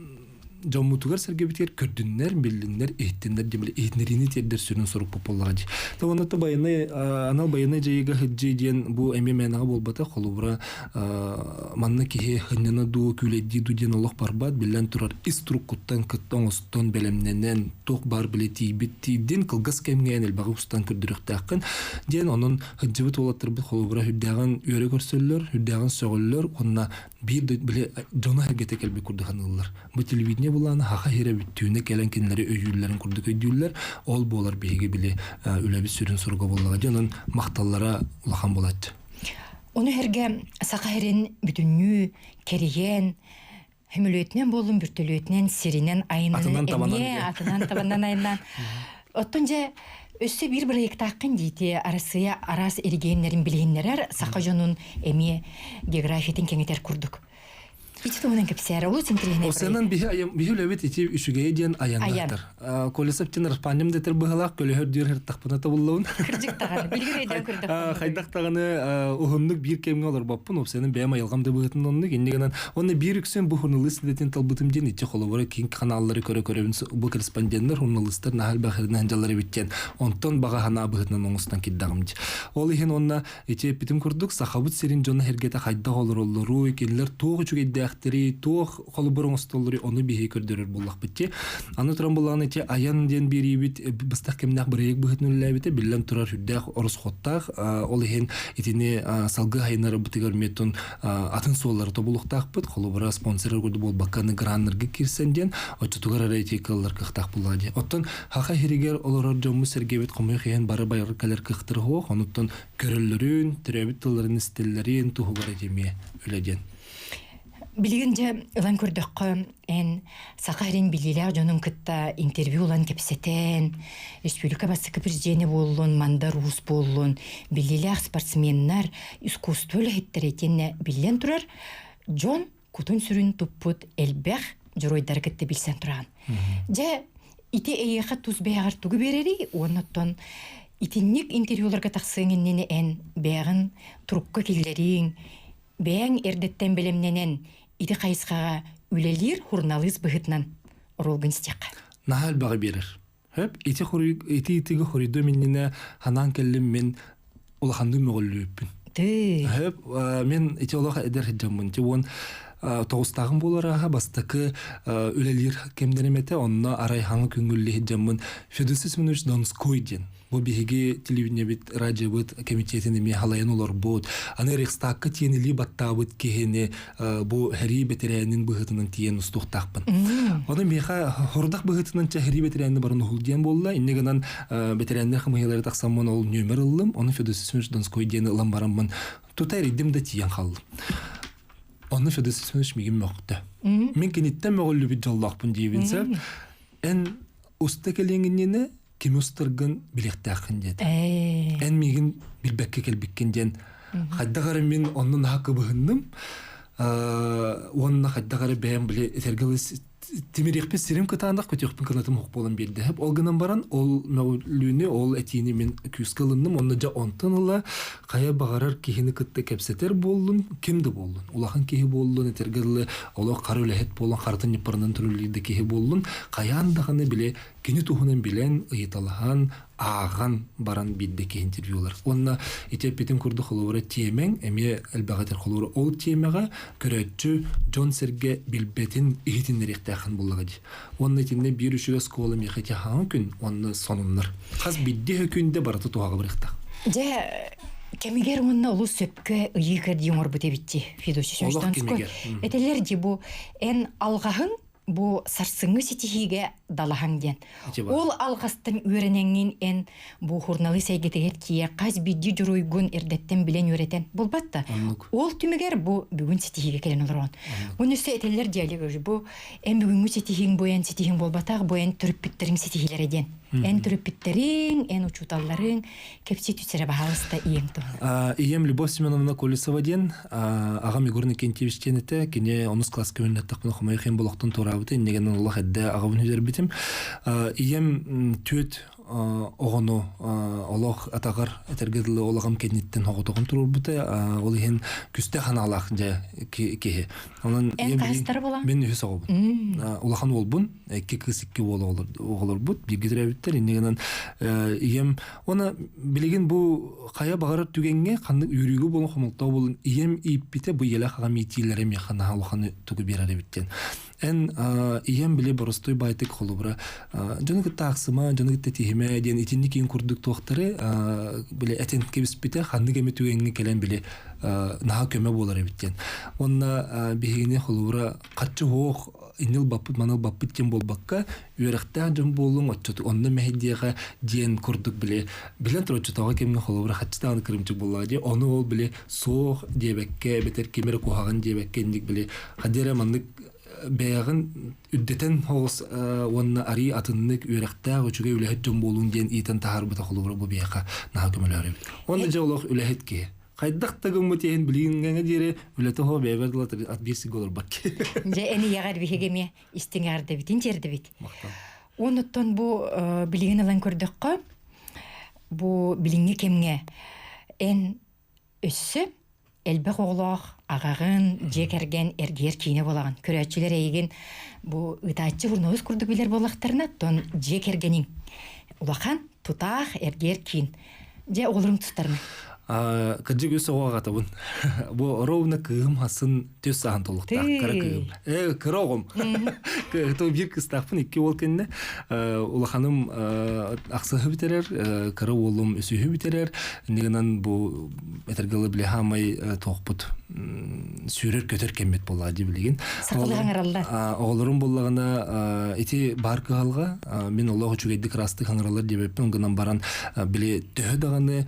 Жоммутугар сергебитер көрдүннер, билдиннер, эйттендер демеле эйтнерини тердер сүрүн сорук популлагади. Таванатта байыны анал байыны жайга хыджи ден бу эме менага болбата холубра манна кихе хыннана ду күледди ду ден Аллах барбат билен турар иструкуттан кыттан остон белемненен ток бар билети битти ден кылгас кемген эл багы устан көрдүрөктакын ден онун хыджыбыт олаттыр бу холубра хүддаган үйрө көрсөллөр, хүддаган сөгөллөр онна бир биле жона хергете келби курдыганылар. Бу телевидение буланы хака хире бүттүүнө келен кинлери өйүллөрүн курдук өйдүллөр ол болар биги биле үлөбү сүрүн сурга боллага жанын макталлара улахан болат. Оны херге сакахерин бүтүннү кериген хемөлөтнен болдум бүртөлөтнен сиринен айнынан атынан табандан айнынан оттон же өссө бир проекттакын дейти арасыя арас эригеннерин билгеннерер сака жонун эми географиятын кеңетер курдук. Ичтомунан кепсер, улус интернет. Осенан бихүлөбит ити үшүгэй диен аяннактар. Колесептин распанем детер быгалак көлөһөр дир тахпыната буллуун. Кыржыктаган, билгире ден кырдык. Хайдактаганы ухуннук бир кемге олор баппын, осенан бэм айылгам да быгытын онну кеннегенен онны бир үксен бу журналист детен талбытым ден ичи холобора кин каналлары көрө-көрөбүн бу корреспонденттер журналисттер нахал бахырынан жаллары биттен. Онтон бага хана быгытынан оңустан киддагымды. Ол ихин онна ичи питим курдук сахабыт серин жона хергете хайда олоролору кенлер тоогу чугейде бәхтери туох холборон столлары оны бихи көрдөрөр буллак битти. Аны туран булган эти аян ден бирибит быстак кемнак бирек бихитнуллабите биллен турар хүддах орус хоттах ол хен итине салгы хайнары бутыгар метон атын соллары тобулуктак бит холбора спонсоры көрдү бол баканы граннерге кирсенден очтугар рейтикаллар кыхтак буллади. Оттон хака хиригер олорор жомму сергебет комой хен бары байыр калер кыхтыр хо онуттон көрөллөрүн төрөбүт тылларын стеллерин тухугар этеме өледен. Билигинже ылан көрдөккө эн сакарин билилер жонун кытта интервью улан кепсетен республика бастыкы президенти боллун манда рус боллун билилер спортсменнар искусство хеттеретене билен турар жон кутун сүрүн туппут элбех жоройдар кытты билсен туран же ити эйеха туз беягар тугу берери оноттон итинник интервьюларга таксыгыннени эн беягын турукка киллерин беяң эрдеттен белемненен ити кайыскага үлелир хурналыз быхытнан оролгын стек. Нахал бага берер. Хеп ити хоридо минне ханан келлим мен улаханды мөголлүппүн. Хеп мен ити олаха эдер хиджаммын. Тион тоғыстағын болараға бастықы үлелер кемденемете онна арайхаңы күнгілі хиджаммын Федосис Минуш Донской ден. Бұл бігеге телевидение бит, радио бит, комитетіне ме халайын олар бұд. Аны рейхстагқа тиенілі батта бұд кехені бұл хәрі бетерәнін бұғытының тиен ұстуқтақпын. Оны меха хордақ бұғытының ча хәрі бетерәнін барын ұғылден болла. Иннегінен бетерәннер қымығылары тақсамын ол нөмір ұлым. Оны Федосис Минуш Донской дені ұлам барамын. Тұтай рейдім де тиен қалым. Оны Федосис Минуш мегім мөқты. Мен кенеттен мөғілі бит жаллақпын дейбінсі. Ән ұста келеңінені кем ұстырғын білектәқін деді. Ән мегін білбәкке келбеккенден. Қайдағары мен оның хақы бұғынным. Оның қайдағары бәйін біле этергілі темерекпен сирим кытаандақ көтеқпін кынатым хоқ болын берді. Хеп олғынан баран, ол мәуліні, ол әтейіне мен күз кылынным. Оны жа онтыныла қая бағарар кехіні кытты кәпсетер болын, кемді болын. Улақын кехі болын, этергілі, олық қар өләхет болын, қартын епарынан түрілейді кехі болын. Қаяндағыны біле, кені туғынан білен, ұйыталыған, аған баран биддеке интервьюлар. Онна Этиопиятын күрді қолуыры темен, әме әлбәғатер қолуыры ол темеға көрәтчі Джон Серге билбетін ихетінлер ектәқін болығы. Онна етінде бір үшігі сколы мекете хаң күн, онна сонынлар. Қаз бидде хөкінде бараты туғағы біріқтақ. Кемигер онна олу сөпкі ұйықыр дейін орбыте бітті, Федосис Минуш. Этелер де бұл ән алғағын бу сарсыңы сетихиге далахан ден. Ол алғастың өренеңін ән бу хурналы сәйгетегер кие қаз бидді жүруйгун эрдеттен білен өретен. Бұл батта. Ол түмігер бу бүгін сетихиге келен олар он. Бұн үсті әтелер диалег өжі. Бу ән бүгінгі сетихин бу ән сетихин бол батақ, бу ән түріппіттерін сетихилер еден. Ән түріппіттерін, ән учуталларын кепси түсірі бағалыста ием тұғын. Ием Любовь Семеновна Колесова ден, ағам Егорны Кентьевичтен еті, кене оныз класс көмін әттіқпін қымайықен болықтың торабыты, негенен Аллах әдді ағабын үзер бітім. Ием түйет оғыну олық атағар әтергеділі олағам кенеттен оғытығын тұрыр бұты, ол еген күсті қана алақ кеге. Ән қайыстар болам? Мен үйес оғыбын. Олақан ол бұн, әкке кісікке оғылыр бұд, бергедір әбіттер. Негенен ием, оны білеген бұл қая бағарар түгенге қанды үйрігі болын қомылтау болын. Ием иіп біте бұл елі қағам етейлерем яқана олақаны түгі берар әбіттен. Ән ием біле бұрыстой байтық қолы бұра. Жоны күтті ақсыма, жоны күтті тихіме, ден етінді кейін күрдік тоқтары, біле әтен кебіс біте, қанды кеме түгенге келен біле наға көме болар әбіттен. Онына бігіне қолы бұра қатшы оқ, инил баппыт, маныл баппыт ден бол баққа, үйріқтен жон болың, отчыты, онына мәхедияға ден күрдік біле. Білен тұр отчытауға кемге қолы бұра қатшытағын кірімчік болады. Оны ол біле соқ дебәкке, бетер кемері қоғаған дебәкке ендік біле. Қадері мандық бәяғын үддетен хоғыз онына ари атыннық үйрәқтәғ өчіге үләхет жон болуын ден итан тағар бұта қолуыры бұл бәяға наға көмілі әрі. Онына жа олық үләхет ке. Қайдақтағын мұтейін білігінгәңі дере үләті хоға бәйбәрділі ат берсік олар бәк. Жа әні яғар бігеме істің арды бітін жерді біт. Оныттан бұл білігін алан көрдіққа, бұл біліңі кемге ән өссі әлбәқ оғылақ, ағағын, жекерген, әргер кейіне болаған. Көрәтшілер әйген бұл ұтатшы ұрнауыз күрді білер болақтарына, тон жекергенің. Улақан, тұтақ, әргер кейін. Же оғылырың тұстарына? кырдык өсө огатабын. Бу ровно кым хасын төс сахан толуктак кара кым. Кырогум. То бир кыстакпын 2 бол кенне. Улаханым аксыгы битерер, кара улум өсүгү битерер. Негенен бу этергеле биле хамай токпут сүрер көтөр кемет болады билген. Сакылган аралдар. Оғларым болағына ити бар кыгалга мен Аллаху чугайдык расты хаңыралар дебеппен гынан баран биле төһө даганы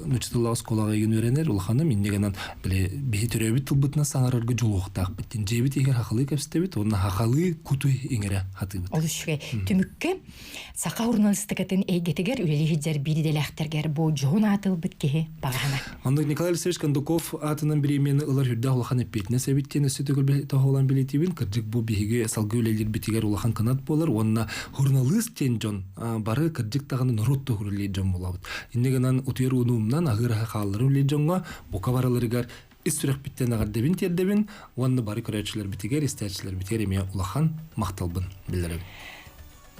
нучтулла сколага ген өренер улханы мен негенен биле бихи төрөбүт тылбытына саңарырга жолуктак биттин жебит эгер хакылы кепстебит оны хакылы куту иңере хатыбыт. Олушке түмүккө сака журналистикатын эйгетигер үлели хиджер бириделектергер бу жон атыл битке багана. Анда Николай Алексеевич Кондаков атынан бири мени ылар хүрдө улханы петне себиттен өсө төгүл тохолан билетибин кырдык бу биһиге салгы үлелер битигер улахан канат болар онна журналист тен жон бары кырдык таганы норотто хүрүле жон болабыт. Иннегенен утер унумнан агыра халлар үле жонга бука бараларыгар истүрек биттен агар дебин тердебин онны бары көрөчүлөр битигер истечилер битигер эме улахан макталбын билдирем.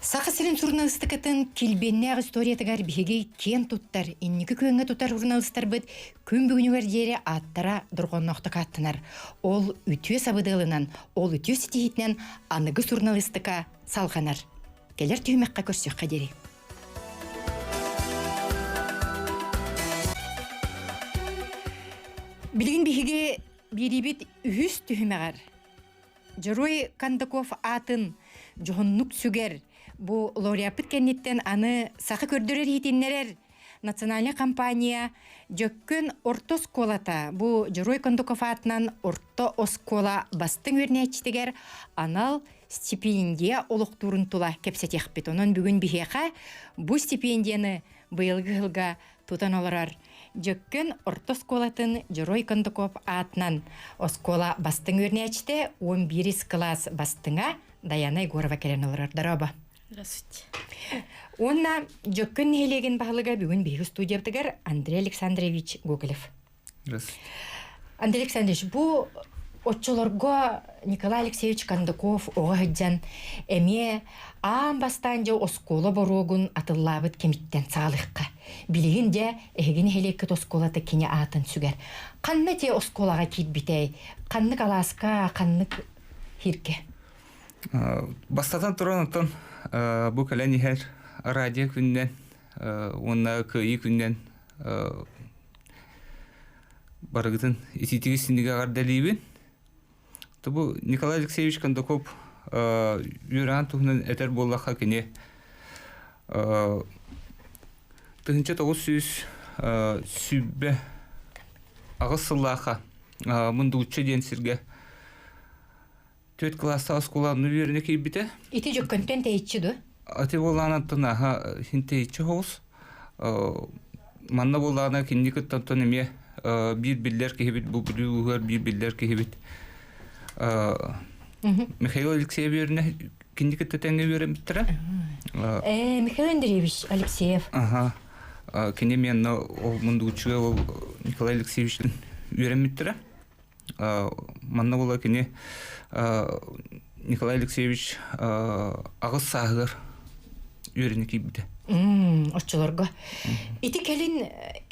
Саха сирен журналистикатын килбеннег историятыгар биһиге кен туттар, инники көңгө тутар журналисттар бит күн бүгүнүгөр жере аттара дургонноктук аттынар. Ол үтүө сабыдылынан, ол үтүө ситихитнен аныгы журналистика салганар. Келер түймекка көрсөк кадери. Билген биһиге бирибит үһүс түһүмегар. Жорой Кондаков атын жоннук сүгер бу лауреат кеннеттен аны сакы көрдөрөр хитиннерер национальный компания жөккөн орто сколата бу Жорой Кондаков атынан орто оскола бастың өрнәчтигер анал стипендия олуктурун тула кепсетехпит. Онон бүгүн бихека бу стипендияны быйылгы жылга тутан олорар. Жөккөн орто сколатын Жорой Кондаков атынан оскола бастың өрнәчте 11 класс бастыңа Даяна Егорова келен олорар. Дараба. Здравствуйте. Онна жөккөн хелеген бағылыға бүгін бейгі студиябдығар Андрей Александрович Гоголев. Здравствуйте. Андрей Александрович, бұл отчыларға Николай Алексеевич Кондаков оға ғыджан әме аң бастан жа оскола боруғын атыллабыт кемиттен сағылыққа. Білігін де әген хелеккет осколаты кене атын сүгер. Қанны те осколаға кейт бітей? Қаннық аласқа, қаннық хирке? Бастатан тұран отын бұл кәлән ехер радио күннен, онна күйі күннен барығытын ититігі сіндігі ағардалейбін. Бұл Николай Алексеевич Кондаков үйран тұғынан әтер боллаққа кене тұхынча 900 сүббе ағыз сыллаққа мұнды ұтшы ден сірге 4 класса осколаны үйеріне кейбіті. Ити жөккөнтен тейітші ду? Ати болағанаттың аға хин тейітші хоғыз. Манна болағана кеннекі тантон еме bir biller кейбіт, бұл білуғар bir biller кейбіт. Михаил Алексеевич кеннекі тәтәңе үйерін біттірі? Михаил Андреевич Алексеев. Кене мен мұнды ұчыға ол Николай Алексеевичтің үйерін біттірі? Манна бола кене Николай Алексеевич ағыз сағығыр үйеріне кейбіді. Отчыларға. Ити кәлін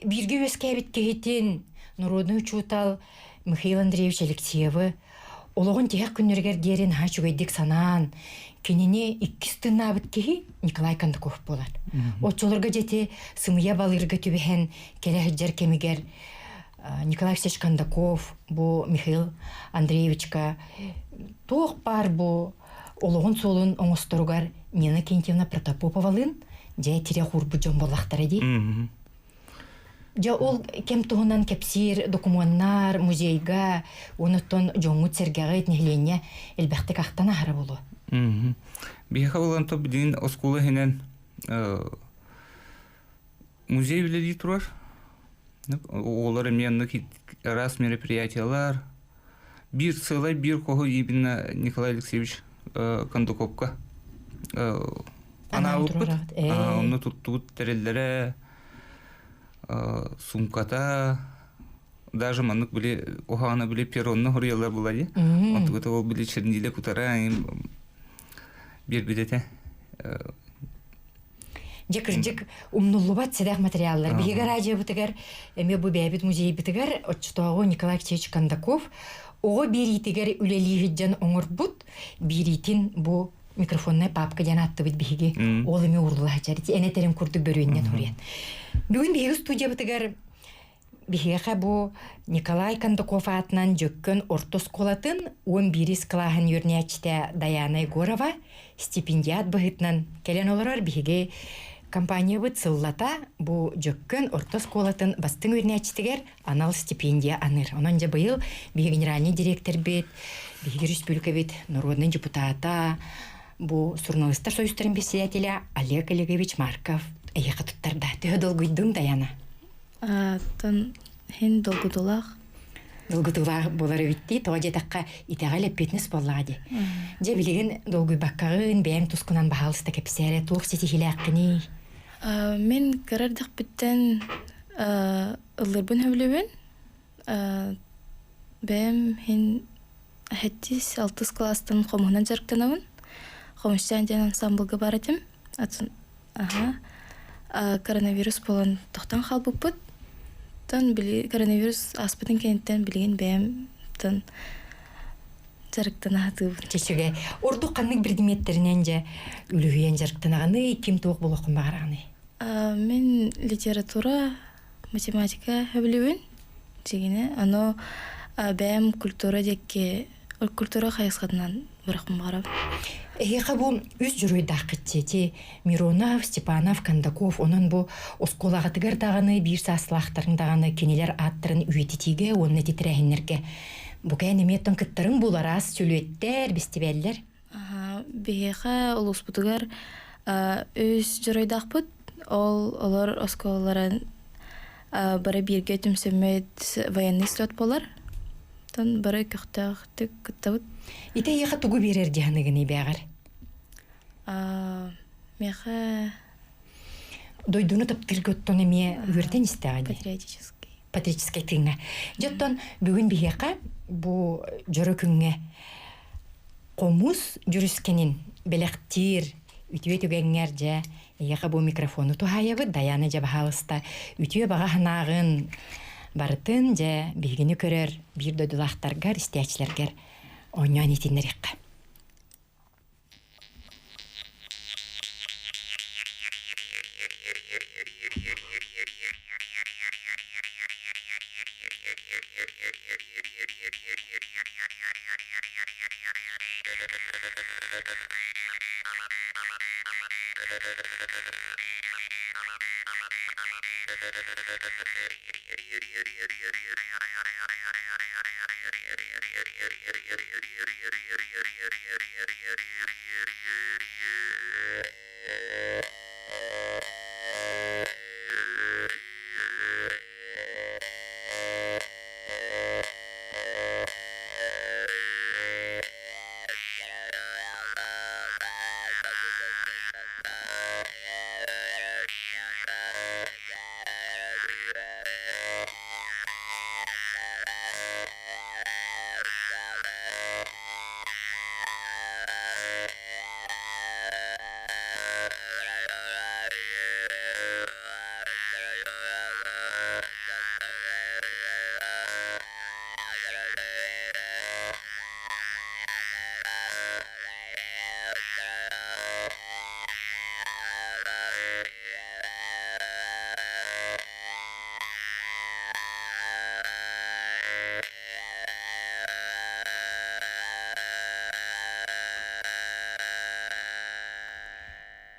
бірге өскәбіт кейтен Народный учутал Михаил Андреевич Алексеевы олығын тек күннергер дерін хачугайдек санан кенене 2 тынна абыт кейі Николай Кондаков болар. Отчыларға жете сымыя балырға түбіхен келі хыджар кемігер Николай Алексеевич Кондаков, бу Михаил Андреевичка тоқ бар бу олығын солын оңыстыругар Нина Кентьевна Протопоповалын жай тире хурбу жон болақтар еді. Жа ол кем туғынан кепсир документар музейга оныттон жоңу цергағайт нехлене әлбәқті қақтан ағара болу. Бейха болан топ білген осколы хенен музей біледі тұрар. Олар меннік раз мероприятиялар. Bir сылай, bir kohu именно Николай Алексеевич Кондаковка. Ана ұлпыт. Оны тұттуыт тәрелдері, сумката, даже манық біле, оғаны біле перонны ғырыялар болады. Онтығыта ол біле черниле күтара, бір білеті. жекиржик умнуллубат седах материаллар. Биһиге радио битигер, эме бу бәбит музей битигер, отчтогы Николай Алексеевич Кондаков, ого биритигер үлелиһиджен оңорбут, биритин бу микрофонная папка жанатты бит биһиге. Ол эме урлаһа жарыти, энетерин курдук бөрүннен хурен. Бүгүн биһиге студия битигер биһиге бу Николай Кондаков атынан жөккөн орто сколатын 11 клаһын юрнячте Даяна Егорова стипендиат быһытнан келен олорор биһиге компания бит сыллата бу жөккөн орто сколатын бастың юрнячтегер анал стипендия аныр. Онан же быйыл биһиге генеральный директор бит, биһиге республика бит народный депутата, бу журналисттар союзтарын председателя Олег Олегович Марков. Эйха туттарда төһө гүйдүң Даяна. Тон хин долгудулах. Долгудулах болары битти, тоға жетаққа итағалеп бетнес боллағады. Же білеген долгуй баққағын бәйім тұскынан бағалысты кәпсәрі, туық сети хиләққыны. Мен қарардық біттен ұлырбын өблебін. Бәйім хин 7-6 кластың қомығынан жарықтанауын. Қомыштан ден ансамблға баратым. Коронавирус болан тоқтан қал бұппыт. Коронавирус аспытын кенттен білген бәйім тон жарықтана атып. Чечуге, орду қанның бірдеметтерінен же үлігіен жарықтанағаны, кем тоқ бұл оқын бағарағаны? Мен литература, математика өбілуін жегіне. Ано бәйім культура декке, культура қайысқадынан бірақын бағарам. Эйха бу үз журуйдах кытчети Миронов, Степанов, Кондаков, онун бу осколагатыгар даганы, бир саслахтарын даганы кенелер аттырын үйетитиге, онны титрәһиннерге. Бу кәнеметтен кыттырын буларас сүлөттер, бестибеллер. Бейха улуспутугар үз журуйдах бут, олар осколаларын бары бирге түмсөмөт военный слет болар. Тон бары көктөк кыттабыт. Ите эйха тугу берер дияныгыны бәгәр. Меха Дойдуну таптыргөттөн эме үрден истәгәди. патриотический. Патриотический тыңга. Жоттон бүгүн бихека бу жөрө күнгө комус жүрүскенин белектир үтүе түгәңнәр же эйха бу микрофону тухаябы Даяна же бахалыста үтүе бага ханагын бартын же бигини көрөр бир додулактаргар истәчләргә ойнан итиннерекка.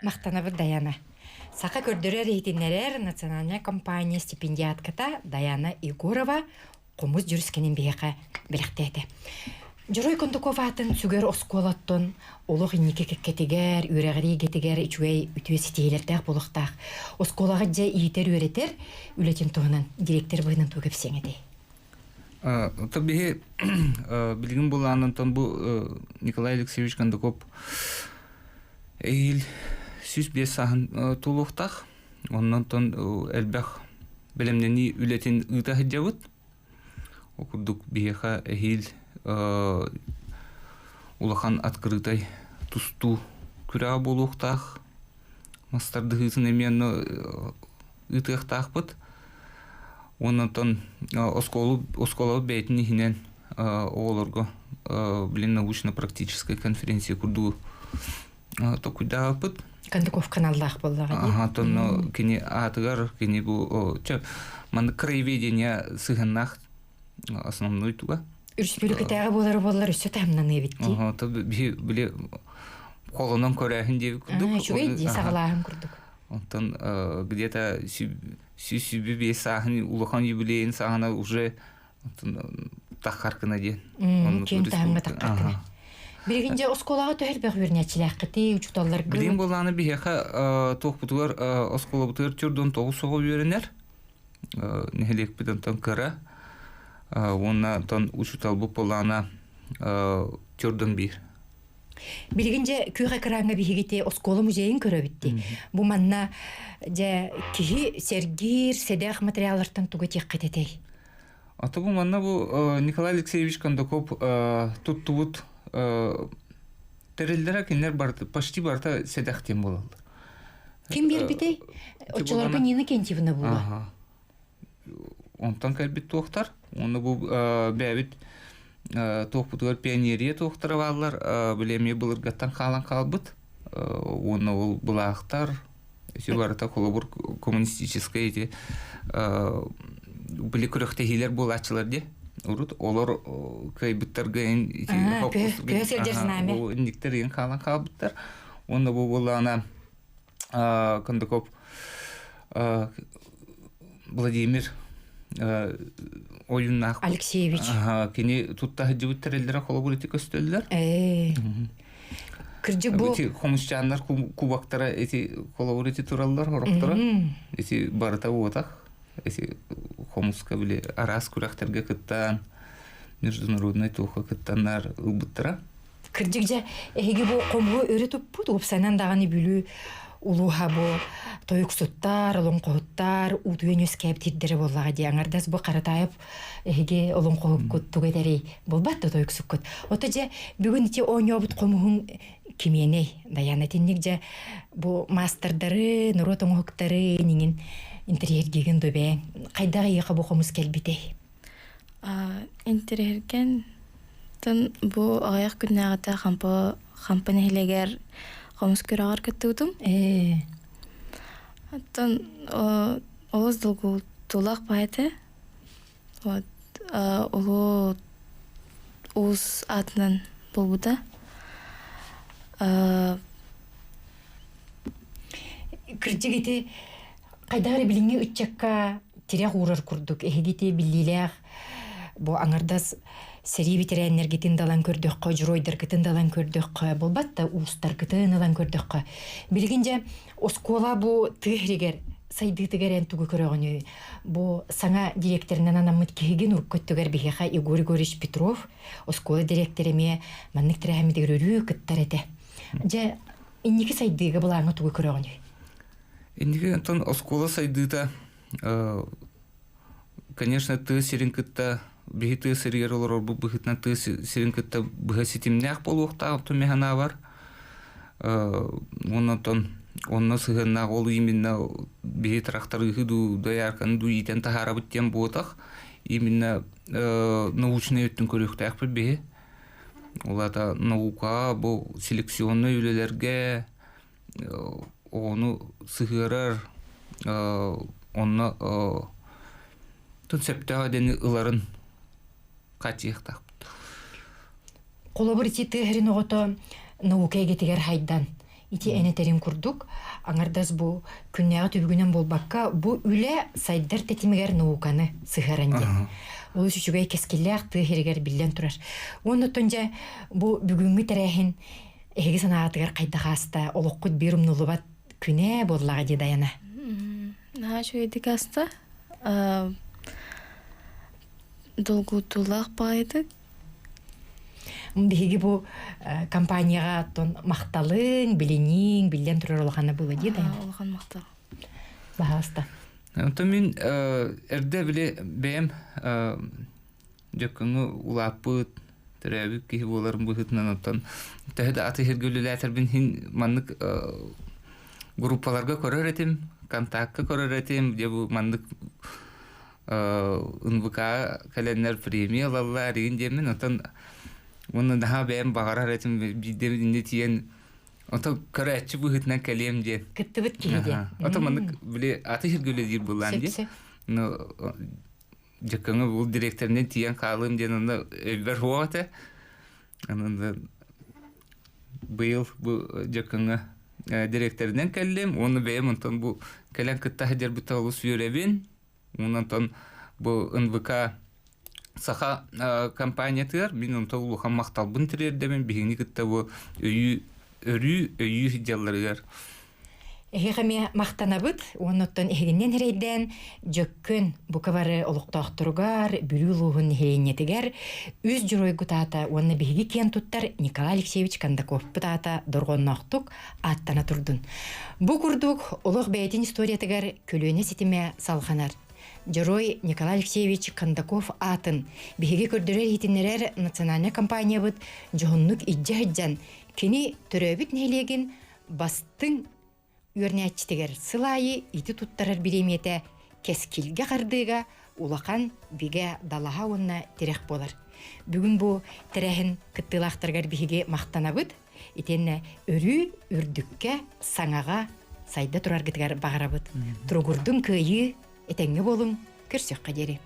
Мақтанабы Даяна. Сақа көрдірер ейтінерер национальная компания стипендиатката Даяна Егорова қомыз жүріскенен бейеқа біліқтеді. Жұрой Кондаков атын сүгер осколаттон, олық инеке кеккетігер, үрәғірі кетігер, үчуэй үтуе сетейлердәқ болықтақ. Осколаға жа иетер өретер, үлетін туғынан директор бұғынан туғып сеңеді. Табиғи білген болғанын бұл Николай Алексеевич Кондаков эйл сүз бес сахын тулуқтақ, оннан тон әлбәқ білімнені үлетін ұйтағы жауыт. Оқырдық бейеқа эйл улахан открытай тусту күрә болуқтақ. мастарды хытын эмен ытыктакпыт. Оннан осколу бейтин ихинен оолорго блин научно-практическая конференция курду токуйдагапыт. Кандыков каналлах боллага. Ага, тон кини атыгар кини бу ман краеведение сыганнах основной туга. Үрсүлүкетеге болар өсө тамнан эбитти. Ага, то биле колонон көрәһин деп курдук. Чугай ди сагалаһын курдук. Онтон где-то сюби бесахни улахан юбилейн сахана уже тахаркына ден. Кем таханга тахаркына. Биргинже осколага төһөрбөк үрнәчиләккәти учуталлар гы. Билим боланы бихеха тохпутугар оскола бутыр түрдөн тогу сого үйренер. Нехелек биден тон кара. Онна тон учутал бу болана түрдөн бир. Билгинже күйга кыранга бихигите оскола музейин көрөбүтти. Бу манна же кихи сергир седах материаллардан туга теккететей. Ата бу манна бу Николай Алексеевич Кондаков туттубут терелдера кинер барты почти барта седах тем болалды. Ким бербитей? Очолорга Нина Кентьевна була. Ага. Онтан калбит тохтар. Оны бу бәбит тохпутугар пионерия тохтаралар билеме булыргаттан калан калбыт. Оны ул булактар эти барта колобур коммунистическая эти били күрөктегилер булачылар де. Урут олар кайбыттарга никтерин калан калбыттар. Оны бу булана Кондаков Владимир Oyunnak Алексеевич. Kini tutta hıcıvı terellere kolabuleti köstüldüler. Kırcı bu. Eti komusçanlar kubaktara eti kolabuleti turallar horoktara. Eti barata otak. Eti komuska bile aras kurakterge kıttan. Международный туха кыттаннар ылбыттара. Кырдыгжа эги бу комбу өрөтүп бут опсанан даганы бүлү улуха бу тоюксуттар, олонкоуттар, утуен өскәптирдери боллага ди. Аңардас бу каратайып эги олонкоук тугедери болбатты тоюксуккут. Отоже бүгүн ити оңобут комуһун кименей даяна тинникже бу мастердары, нуротоңоктары нигин интерьергеген дөбе. Кайдагы яка бу комус келбитей. Интерьерген тон бу аяк күннәгәтә хампаны хилегер комус көрәгәр көттүдүм. Тон олыз долгу тулак байты. Вот олу уз атынан болбуда. Кырдыгыты кайдагы билинге үтчекка тирек урар курдук. Эхигите биллилер бу аңардас сери битерәннәр гитин далан көрдөк, журойдар гитин далан көрдөк, болбатта устар гитин далан көрдөк. Билгинже оскола бу тыгригер сайдытыгерен тугу көрөгөнү. Бу саңа директорунан анамыт киген уркөттөгөр бихеха Игорь Григорьевич Петров, оскола директореме маннык тирәһәмде көрөрү кыттар эте. Же инники сайдыгы булаңы тугу көрөгөнү. Инники тон оскола сайдыта конечно, ты серинкытта бихиты сырьеролор бу бихитна ты серинкытта бихаситимнях полуохта автомехана бар. Онно сыгынна ол именно бихитрахтар ыхыду даяркан дуитен тахарабыттен ботах именно научный өттүн көрөктак бихи. Олата наука бу селекционный үлелерге onu сыгырар онно тон септага дени ыларын катыяктак. Колобур ити тыгырын огото наукайга тигер хайдан. Ити энетерин курдук. Аңардас бу күннәгә түбүгүнөн болбакка бу үле сайдар тетимигер науканы сыгыранды. Ол үчүгөй кескиллер тыгыргер билен турар. Оны тонжа бу бүгүнгү терехин эги санаатыгар кайда хаста олоккут бирим нулубат күнэ боллага ди даяна. Шуйдик аста долгу тулак байды. Биги бу компанияга тон макталын, билинин, билен турар олганы булы ди даяна. Олган мактал. Баста. То мен эрде биле бем жакыны улапыт терәбик ки буларын бу хитнан оттан. Тәһдә аты хергөлләтер бин хин маннык группаларга көрөр этим, контактка көрөр этим, де бу мандык НВК календар премиялалар деген демен, отон оны daha бәйім бағарар этим бидемінде тиен, отон көрәтші бұғытнан кәлем де. Кыттыбыт кейде. Отон мандык біле аты жүргілі дейір болан де. Жакаңы бұл директорнен тиен қалым ден оны өлбір хуаты. Быйыл бұл жакаңы директорнен кәлем, оны бәйім онтон бұл кәлен кыттағы дер бұта олыс үйребен. Онтон бұл НВК саха компания тыр, мен онтон ұлыған мақталбын тірердемен, бігіні кытта бұл өйі жалларығар. Эхеме мақтанабыт, оноттон эхегинен херейден жөккөн букавары олуктоохтуругар, бүлүүлугун херейнетигер, үз журой гутаата, онна биһиги кен туттар Николай Алексеевич Кондаков бутаата доргонноохтук аттана турдун. Бу курдук олуг бәйтин историятыгар көлөне ситиме салханар. Жорой Николай Алексеевич Кондаков атын биһиги көрдөрөр хитиннерер национальный компания быт жоннук иджа-иджан кини төрөбүт нелеген бастың Үрнәтчитегер сылайы ити туттарар биремете кескилге қардыға улақан биге далаға онна терек болар. Бүгін бұл терехін кыттылақтаргар биге мақтанабыд, итенне өрі үрдікке саңаға сайда тұрар гітігер бағарабыд. Тұргурдың күйі етеңе болың көрсек қадері.